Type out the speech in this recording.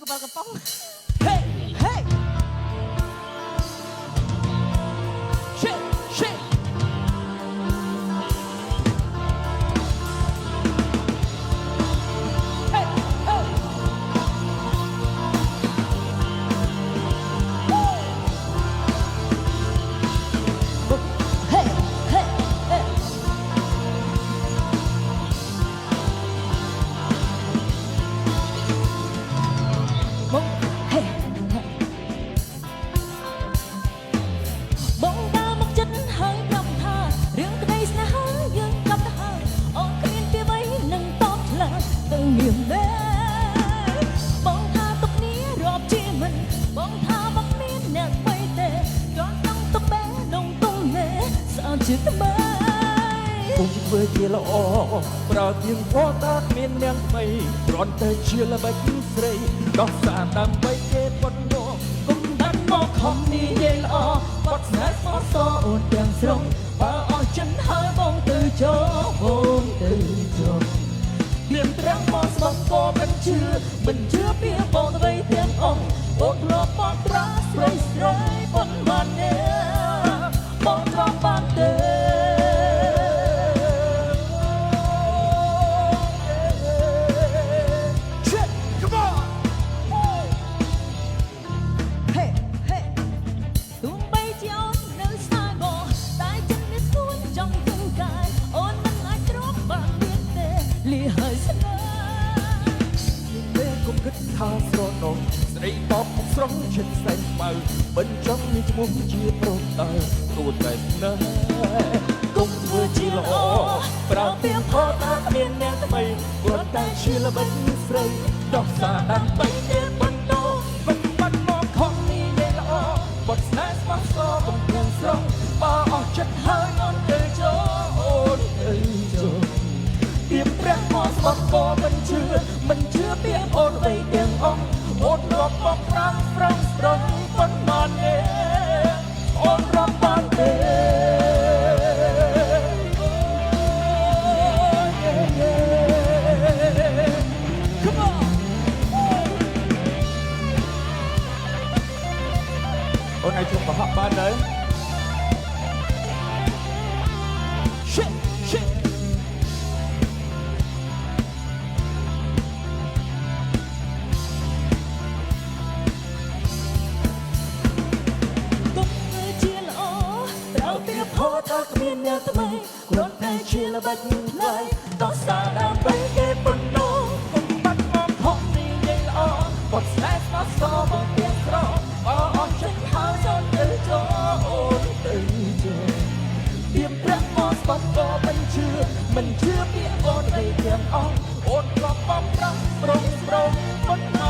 កបលកំប៉ុងហេហេ shit shit ហេហេ បងដើរមកចិត្តហើយប្រាប់ថារឿងក្តីស្នេហាយើងកลับទៅហើយអូនគ្មានពីអ្វីនឹងតបឆ្លើយទៅមានដែរបងថាទុកនេះរាប់ជាមិនបងថាមកមានអ្នកអ្វីទេចង់ចង់ទុកបែដងទុំមេស្អាតជាថ្មីគុំធ្វើជាល្អប្រើទៀងផតាគ្មានអ្នកថ្មីគ្រាន់តែជាល្បិចស្រីដោះសារដើម្បីគេប៉ុណ្ណោះគុំដាច់មកខំនិយាយល្អបាត់ស្នេហ៍ស្មោះសរអូនទាំងស្រុងបើអស់ចិនហើយបងទៅចូលបងទៅចូលមានប្រាំងមកស្បក៏មិនជឿពីបងអ្វីទាំងអស់អូនលោកបងប្រាស្រីស្រីប៉ុន្មាននេះបងទ្រាំបានទេថាស្រណោះស្រីតបមកស្រងឈិតសែនបើបញ្ចង់មានឈ្មោះជាប្រុសតើគួរតែស្នេហ៍គុំធ្វើជាល្អប្រើទៀងផតាគ្មានអ្នកថ្មីគ្រាន់តែជាល្បិចស្រីដោះសារដើម្បីគេបន្តគុំបាត់មកខំនេះនិយាយល្អបាត់ស្នេហ៍ស្មោះសរកំពុងស្រងបើអស់ចិត្តហើយអូនទៅចូលអូនទៅចូលទៀមព្រះមកស្បក៏មិនជឿពីអូនអ្វីទាំងអស់អូនរាប់មកប្រាំប្រំស្រងប៉ុន្មានទេអូនរាប់បានទេអូនឲ្យជុំប្រហោះបានទៅគ្មានអ្នកថ្មីគ្រាន់តែជាល្បិចថ្លៃដោះសារដើម្បីគេបណ្ដោះគុំបាត់មកហក់នេះនិយាយល្អបាត់ស្នេហ៍ស្មោះសរបងទៀតស្របើអស់ចិត្តហើយចូលទៅចូលអូនទៅចូលទៀមប្រាក់មកស្បក៏មិនជឿពីអូនអ្វីទាំងអស់អូនក៏បំប្រាំប្រងប៉ុន្មាន